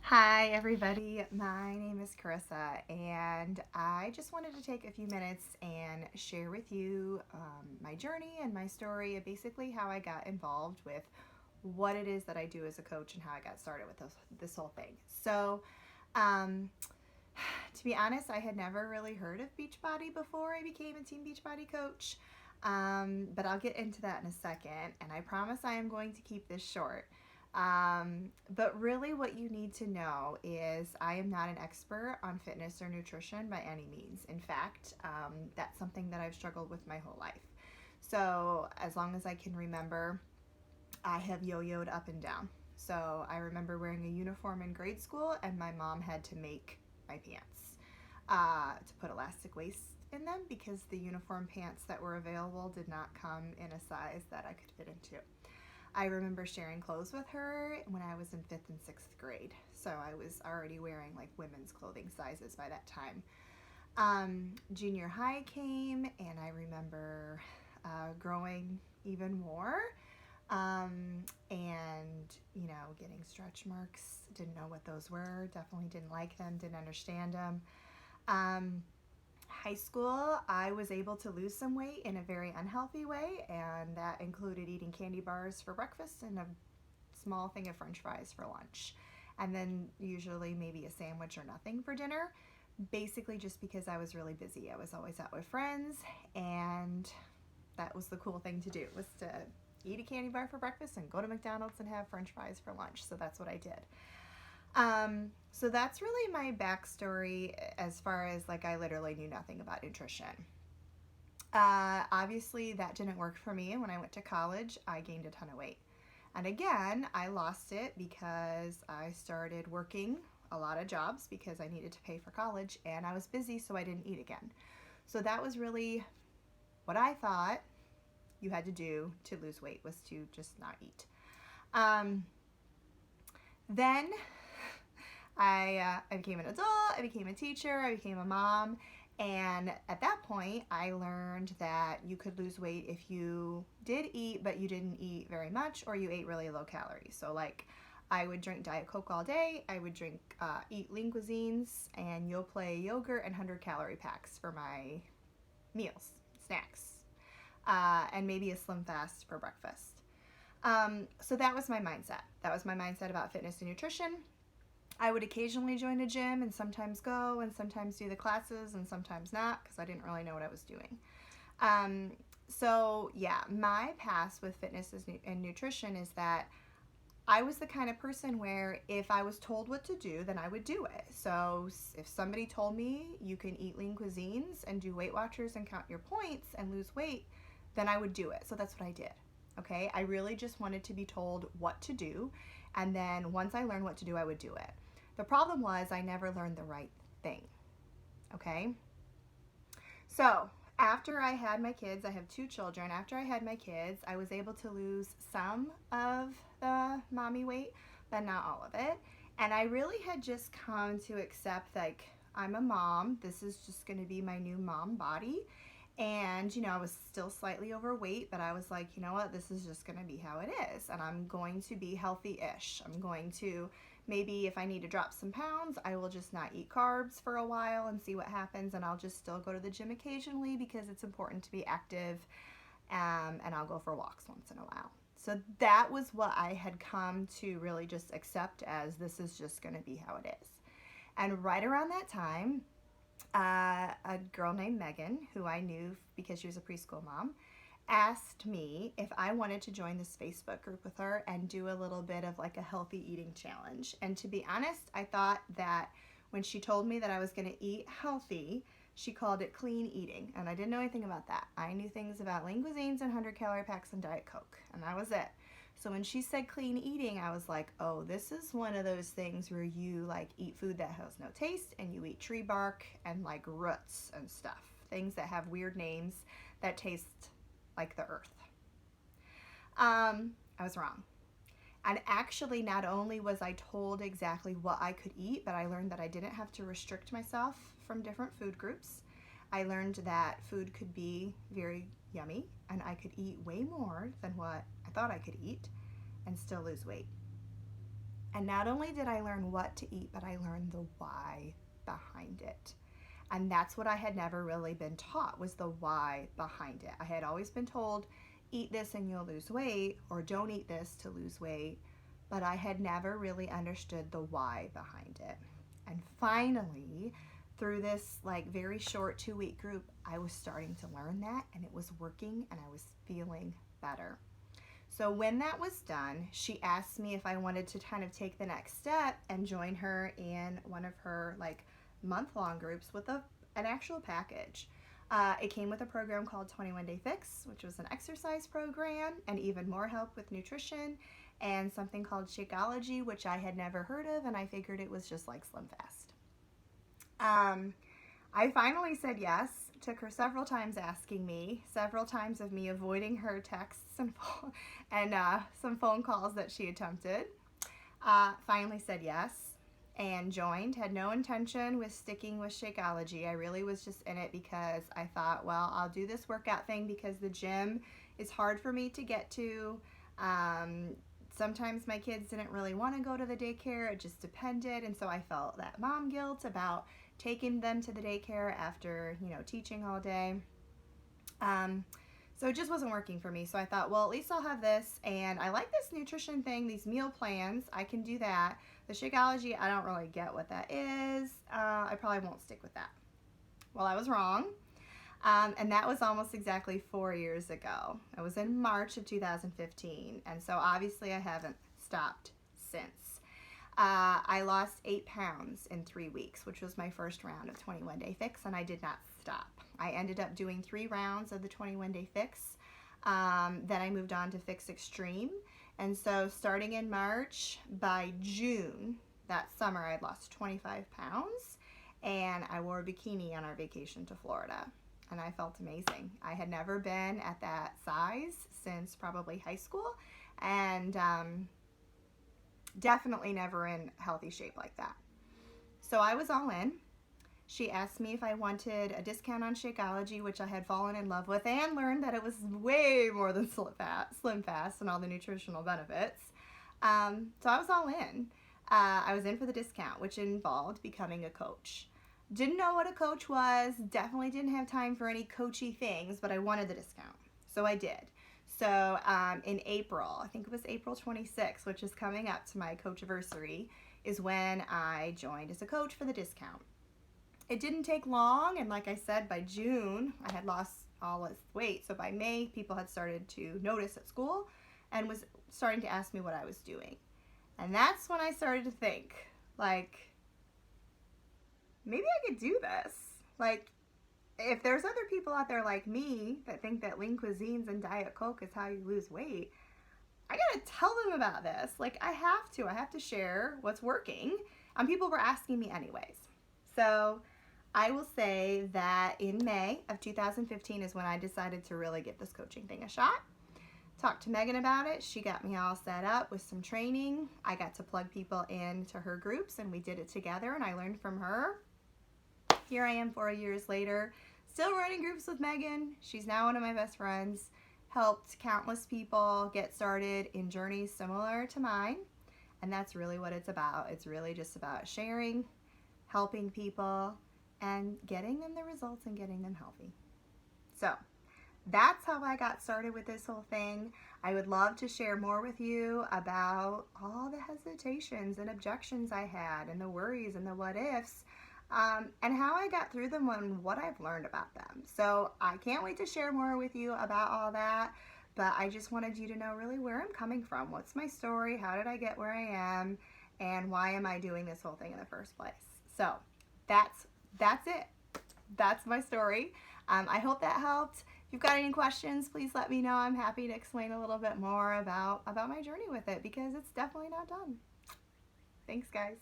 Hi, everybody. My name is Carissa, and I just wanted to take a few minutes and share with you my journey and my story of basically how I got involved with what it is that I do as a coach and how I got started with this whole thing. Um, to be honest, I had never really heard of Beachbody before I became a Team Beachbody coach, but I'll get into that in a second, and I promise I am going to keep this short. But really, what you need to know is I am not an expert on fitness or nutrition by any means. In fact, that's something that I've struggled with my whole life. So, as long as I can remember, I have yo yoed up and down. So, I remember wearing a uniform in grade school, and my mom had to make my pants to put elastic waist in them because the uniform pants that were available did not come in a size that I could fit into. I remember sharing clothes with her when I was in 5th and 6th grade. So I was already wearing like women's clothing sizes by that time. Junior high came, and I remember growing even more and, getting stretch marks. Didn't know what those were. Definitely didn't like them, didn't understand them. Um, High school, I was able to lose some weight in a very unhealthy way, and that included eating candy bars for breakfast and a small thing of french fries for lunch. And then usually maybe a sandwich or nothing for dinner, basically just because I was really busy. I was always out with friends, and that was the cool thing to do, was to eat a candy bar for breakfast and go to McDonald's and have french fries for lunch. So that's what I did. So that's really my backstory as far as like I literally knew nothing about nutrition. Obviously, that didn't work for me. And when I went to college, I gained a ton of weight. And again, I lost it because I started working a lot of jobs because I needed to pay for college and I was busy, so I didn't eat again. So that was really what I thought you had to do to lose weight, was to just not eat. Um, then I became an adult, I became a teacher, I became a mom, and at that point, I learned that you could lose weight if you did eat, but you didn't eat very much, or you ate really low calories. So, like, I would drink Diet Coke all day, I would eat lean cuisines, and Yoplait yogurt and 100-calorie packs for my meals, snacks, and maybe a Slim Fast for breakfast. So that was my mindset. That was my mindset about fitness and nutrition. I would occasionally join a gym and sometimes go and sometimes do the classes and sometimes not because I didn't really know what I was doing. So, yeah, my past with fitness and nutrition is that I was the kind of person where if I was told what to do, then I would do it. So, if somebody told me you can eat lean cuisines and do Weight Watchers and count your points and lose weight, then I would do it. So, that's what I did. Okay, I really just wanted to be told what to do, and then once I learned what to do, I would do it. The problem was I never learned the right thing. Okay, so after I had my kids, I have 2 children. After I had my kids, I was able to lose some of the mommy weight, but not all of it. And I really had just come to accept, like, I'm a mom. This is just going to be my new mom body. And, I was still slightly overweight, but I was like, you know what, this is just going to be how it is. And I'm going to be healthy ish. I'm going to, maybe if I need to drop some pounds, I will just not eat carbs for a while and see what happens. And I'll just still go to the gym occasionally because it's important to be active. And I'll go for walks once in a while. So that was what I had come to really just accept as this is just going to be how it is. And right around that time, a girl named Megan, who I knew because she was a preschool mom, asked me if I wanted to join this Facebook group with her and do a little bit of like a healthy eating challenge. And to be honest, I thought that when she told me that I was going to eat healthy, she called it clean eating. And I didn't know anything about that. I knew things about lean cuisines and 100-calorie packs and Diet Coke, and that was it. So when she said clean eating, I was like, oh, this is one of those things where you like eat food that has no taste and you eat tree bark and like roots and stuff. Things that have weird names that taste like the earth. I was wrong. And actually, not only was I told exactly what I could eat, but I learned that I didn't have to restrict myself from different food groups. I learned that food could be very yummy and I could eat way more than what I thought I could eat and still lose weight. And not only did I learn what to eat, but I learned the why behind it. And that's what I had never really been taught, was the why behind it. I had always been told, eat this and you'll lose weight, or don't eat this to lose weight, but I had never really understood the why behind it. And finally, through this like very short 2-week group, I was starting to learn that, and it was working, and I was feeling better. So when that was done, she asked me if I wanted to kind of take the next step and join her in one of her like month-long groups with an actual package. It came with a program called 21 Day Fix, which was an exercise program, and even more help with nutrition, and something called Shakeology, which I had never heard of, and I figured it was just like Slim Fast. I finally said yes. Took her several times asking me, several times of me avoiding her texts and some phone calls that she attempted. Finally said yes and joined. Had no intention with sticking with Shakeology. I really was just in it because I thought, well, I'll do this workout thing because the gym is hard for me to get to. Sometimes my kids didn't really want to go to the daycare. It just depended. And so I felt that mom guilt about taking them to the daycare after, teaching all day. So it just wasn't working for me. So I thought, well, at least I'll have this. And I like this nutrition thing, these meal plans. I can do that. The Shakeology, I don't really get what that is. I probably won't stick with that. Well, I was wrong. And that was almost exactly 4 years ago. It was in March of 2015. And so obviously I haven't stopped since. I lost 8 pounds in 3 weeks, which was my first round of 21 Day Fix, and I did not stop. I ended up doing 3 rounds of the 21 Day Fix. Then I moved on to Fix Extreme. And so starting in March, by June, that summer, I had lost 25 pounds, and I wore a bikini on our vacation to Florida. And I felt amazing. I had never been at that size since probably high school, and definitely never in healthy shape like that. So I was all in. She asked me if I wanted a discount on Shakeology, which I had fallen in love with and learned that it was way more than Slim Fast and all the nutritional benefits. So I was all in. I was in for the discount, which involved becoming a coach. Didn't know what a coach was, definitely didn't have time for any coachy things, but I wanted the discount, so I did. So in April, I think it was April 26th, which is coming up to my coach-iversary, is when I joined as a coach for the discount. It didn't take long, and like I said, by June, I had lost all this weight. So by May, people had started to notice at school and was starting to ask me what I was doing. And that's when I started to think, like, maybe I could do this. Like, if there's other people out there like me that think that lean cuisines and Diet Coke is how you lose weight, I gotta tell them about this. Like, I have to share what's working. And people were asking me anyways. So I will say that in May of 2015 is when I decided to really give this coaching thing a shot. Talked to Megan about it. She got me all set up with some training. I got to plug people into her groups, and we did it together, and I learned from her. Here I am 4 years later, still running groups with Megan. She's now one of my best friends. Helped countless people get started in journeys similar to mine, and that's really what it's about. It's really just about sharing, helping people, and getting them the results and getting them healthy. So that's how I got started with this whole thing. I would love to share more with you about all the hesitations and objections I had and the worries and the what ifs, and how I got through them and what I've learned about them. So I can't wait to share more with you about all that, but I just wanted you to know really where I'm coming from. What's my story? How did I get where I am? And why am I doing this whole thing in the first place? So that's it. That's my story. I hope that helped. If you've got any questions, please let me know. I'm happy to explain a little bit more about my journey with it, because it's definitely not done. Thanks, guys.